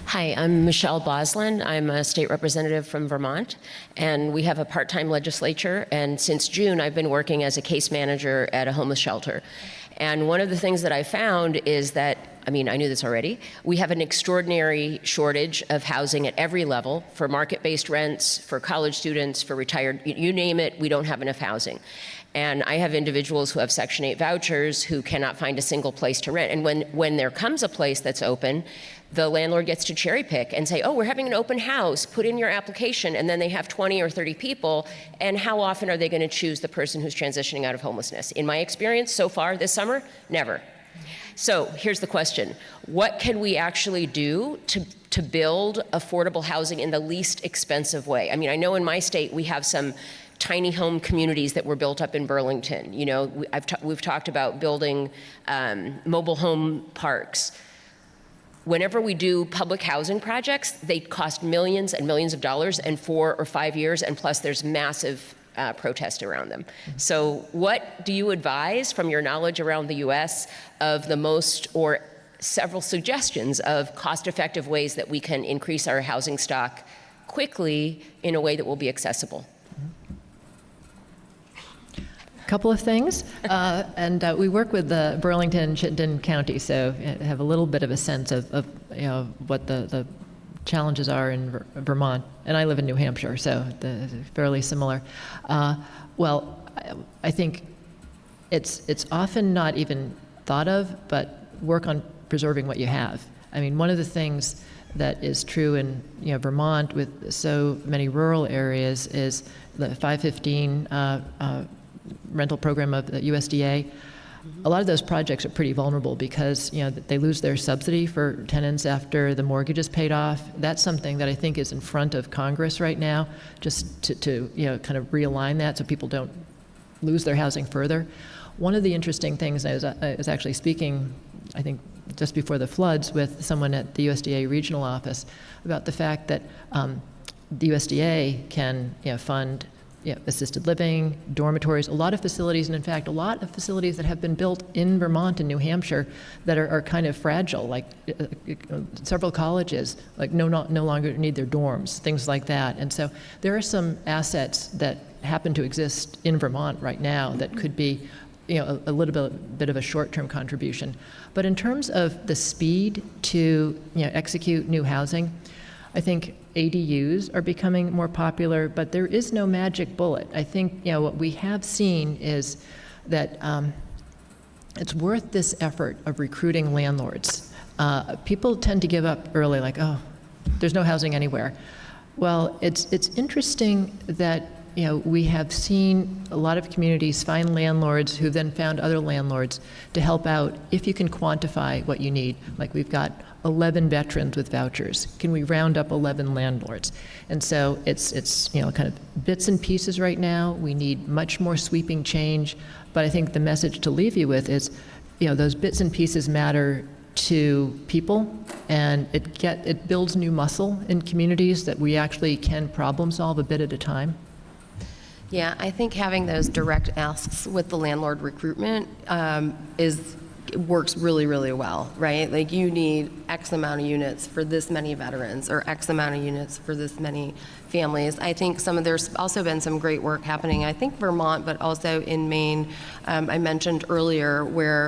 Hi, I'm Michelle Boslin. I'm a state representative from Vermont, and we have a part-time legislature, and since June I've been working as a case manager at a homeless shelter. And one of the things that I found is that I mean, I knew this already. We have an extraordinary shortage of housing at every level for market-based rents, for college students, for retired, you name it, we don't have enough housing. And I have individuals who have Section 8 vouchers who cannot find a single place to rent. And when there comes a place that's open, the landlord gets to cherry pick and say, oh, we're having an open house, put in your application, and then they have 20 or 30 people, and how often are they going to choose the person who's transitioning out of homelessness? In my experience so far this summer, never. So here's the question. What can we actually do to build affordable housing in the least expensive way? I mean, I know in my state we have some tiny home communities that were built up in Burlington. You know, we've talked about building mobile home parks. Whenever we do public housing projects, they cost millions and millions of dollars in 4 or 5 years, and plus there's massive protest around them. So what do you advise from your knowledge around the US of the most or several suggestions of cost-effective ways that we can increase our housing stock quickly in a way that will be accessible? Couple of things, and we work with Burlington and Chittenden County, so I have a little bit of a sense of you know, what the challenges are in Vermont, and I live in New Hampshire, so fairly similar. Well, I think it's often not even thought of, but work on preserving what you have. I mean, one of the things that is true in Vermont with so many rural areas is the 515 rental program of the USDA. A lot of those projects are pretty vulnerable because they lose their subsidy for tenants after the mortgage is paid off. That's something that I think is in front of Congress right now, just to kind of realign that so people don't lose their housing further. One of the interesting things, I was actually speaking, I think just before the floods, with someone at the USDA regional office about the fact that the USDA can fund assisted living, dormitories, a lot of facilities, and in fact, a lot of facilities that have been built in Vermont and New Hampshire that are kind of fragile, like several colleges, like no longer need their dorms, things like that. And so there are some assets that happen to exist in Vermont right now that could be a little bit of a short-term contribution. But in terms of the speed to execute new housing, I think ADUs are becoming more popular, but there is no magic bullet. I think what we have seen is that it's worth this effort of recruiting landlords. People tend to give up early, like, oh, there's no housing anywhere. Well, it's interesting that we have seen a lot of communities find landlords who then found other landlords to help out if you can quantify what you need. Like we've got 11 veterans with vouchers. Can we round up 11 landlords? And so it's kind of bits and pieces right now. We need much more sweeping change. But I think the message to leave you with is, those bits and pieces matter to people, and it builds new muscle in communities that we actually can problem solve a bit at a time. Yeah, I think having those direct asks with the landlord recruitment works really, really well, right? Like you need X amount of units for this many veterans or X amount of units for this many families. I think there's also been some great work happening, I think Vermont, but also in Maine, I mentioned earlier,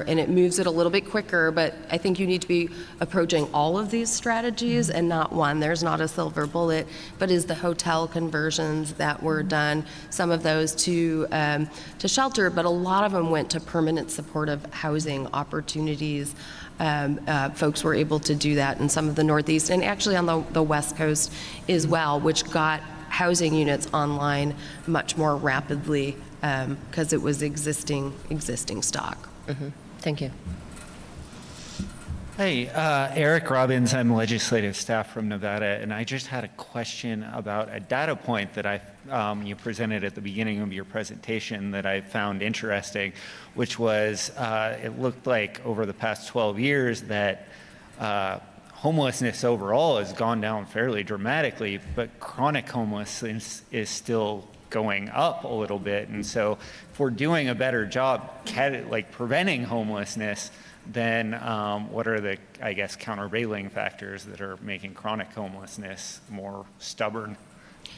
and it moves it a little bit quicker, but I think you need to be approaching all of these strategies and not one. There's not a silver bullet, but is the hotel conversions that were done, some of those to shelter, but a lot of them went to permanent supportive housing opportunities. Folks were able to do that in some of the Northeast and actually on the West Coast as well, which got housing units online much more rapidly because it was existing stock. Mm-hmm. Thank you. Hey, Eric Robbins, I'm legislative staff from Nevada, and I just had a question about a data point that you presented at the beginning of your presentation that I found interesting, which was it looked like over the past 12 years that homelessness overall has gone down fairly dramatically, but chronic homelessness is still going up a little bit. And so if we're doing a better job preventing homelessness, then what are the, I guess, countervailing factors that are making chronic homelessness more stubborn?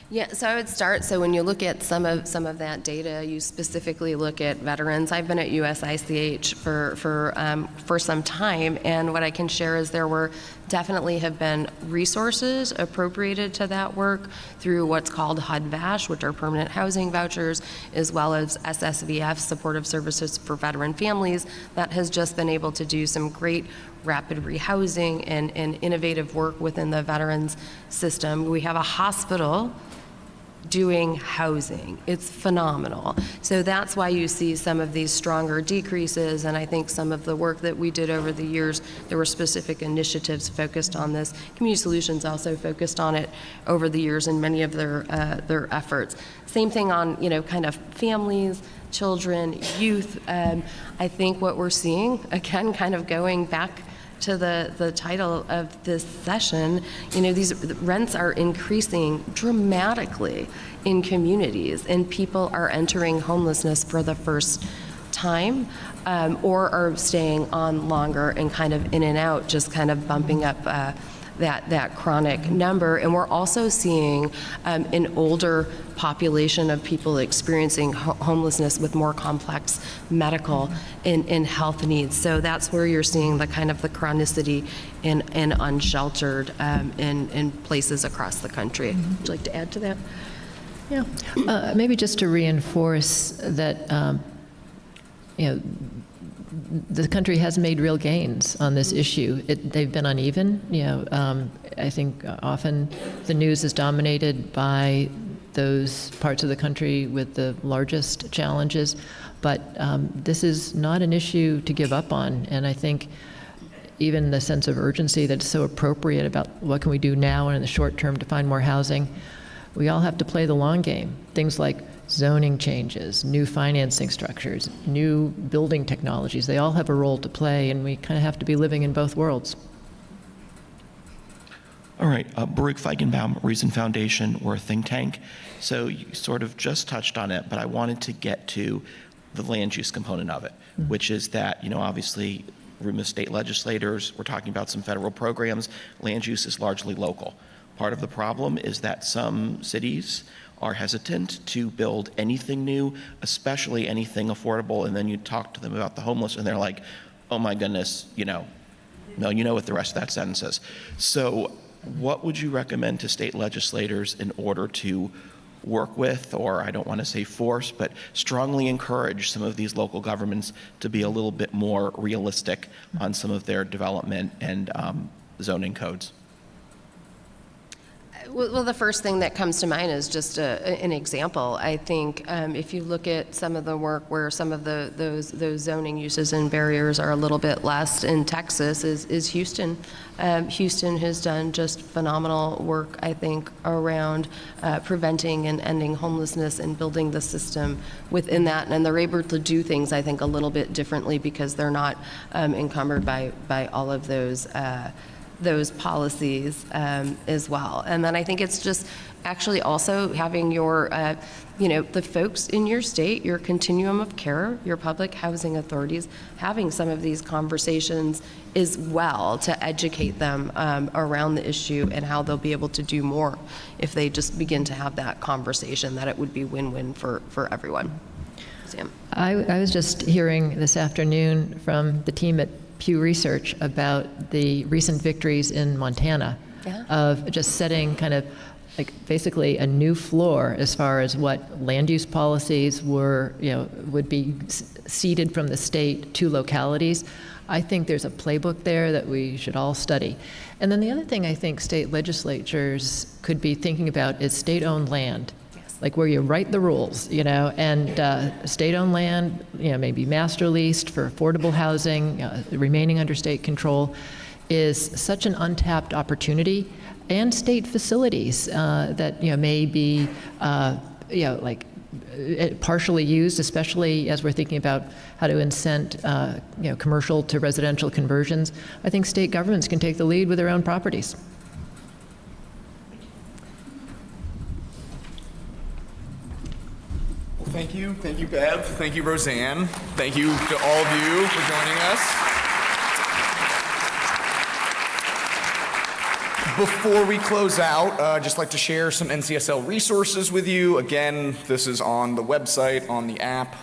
Yeah, so I would start, so when you look at some of that data, you specifically look at veterans. I've been at USICH for some time, and what I can share is there were definitely have been resources appropriated to that work through what's called HUD-VASH, which are permanent housing vouchers, as well as SSVF, supportive services for veteran families, that has just been able to do some great rapid rehousing and innovative work within the veterans system. We have a hospital doing housing. It's phenomenal. So that's why you see some of these stronger decreases, and I think some of the work that we did over the years, there were specific initiatives focused on this. Community Solutions also focused on it over the years in many of their efforts. Same thing on, kind of families, children, youth. I think what we're seeing, again, kind of going back to the title of this session, these rents are increasing dramatically in communities, and people are entering homelessness for the first time, or are staying on longer and kind of in and out, just kind of bumping up that chronic number. And we're also seeing an older population of people experiencing homelessness with more complex medical and health needs. So that's where you're seeing the kind of the chronicity in unsheltered in places across the country. Would you like to add to that? Yeah. Maybe just to reinforce that, the country has made real gains on this issue. They've been uneven. I think often the news is dominated by those parts of the country with the largest challenges, but this is not an issue to give up on. And I think even the sense of urgency that's so appropriate about what can we do now and in the short term to find more housing, we all have to play the long game. Things like zoning changes, new financing structures, new building technologies, they all have a role to play, and we kind of have to be living in both worlds. All right, Baruch Feigenbaum, Reason Foundation, we're a think tank. So you sort of just touched on it, but I wanted to get to the land use component of it, which is that, obviously, room of state legislators, we're talking about some federal programs, land use is largely local. Part of the problem is that some cities are hesitant to build anything new, especially anything affordable, and then you talk to them about the homeless, and they're like, oh my goodness, no, you know what the rest of that sentence is. So what would you recommend to state legislators in order to work with, or I don't want to say force, but strongly encourage some of these local governments to be a little bit more realistic on some of their development and zoning codes? Well, the first thing that comes to mind is just an example. I think if you look at some of the work where some of those zoning uses and barriers are a little bit less in Texas is Houston. Houston has done just phenomenal work, I think, around preventing and ending homelessness and building the system within that. And they're able to do things, I think, a little bit differently because they're not encumbered by all of those policies as well. And then I think it's just actually also having your, the folks in your state, your continuum of care, your public housing authorities, having some of these conversations as well to educate them around the issue and how they'll be able to do more if they just begin to have that conversation, that it would be win-win for everyone. Sam? I was just hearing this afternoon from the team at Pew Research about the recent victories in Montana of just setting kind of like basically a new floor as far as what land use policies were, would be ceded from the state to localities. I think there's a playbook there that we should all study. And then the other thing I think state legislatures could be thinking about is state-owned land. Like where you write the rules, and state-owned land, maybe master leased for affordable housing, remaining under state control, is such an untapped opportunity, and state facilities that may be, partially used, especially as we're thinking about how to incent, commercial to residential conversions. I think state governments can take the lead with their own properties. Thank you, Bev. Thank you, Roseanne. Thank you to all of you for joining us. Before we close out, I'd just like to share some NCSL resources with you. Again, this is on the website, on the app.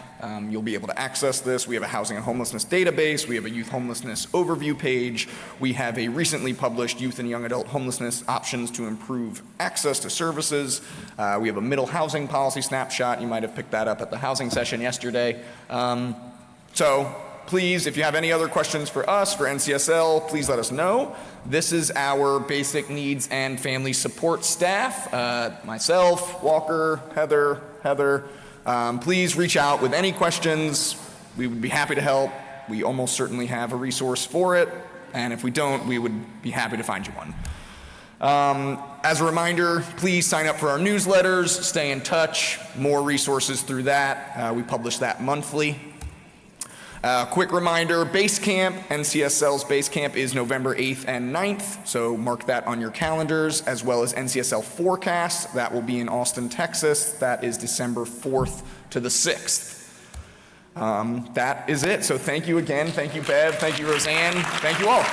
You'll be able to access this. We have a housing and homelessness database. We have a youth homelessness overview page. We have a recently published youth and young adult homelessness options to improve access to services. We have a middle housing policy snapshot. You might have picked that up at the housing session yesterday. So please, if you have any other questions for us, for NCSL, please let us know. This is our basic needs and family support staff. Myself, Walker, Heather. Please reach out with any questions. We would be happy to help. We almost certainly have a resource for it. And if we don't, we would be happy to find you one. As a reminder, please sign up for our newsletters, stay in touch, more resources through that. We publish that monthly. Quick reminder, Base Camp, NCSL's Base Camp is November 8th and 9th, so mark that on your calendars, as well as NCSL Forecast. That will be in Austin, Texas. That is December 4th to the 6th. That is it. So thank you again. Thank you, Bev. Thank you, Roseanne. Thank you all.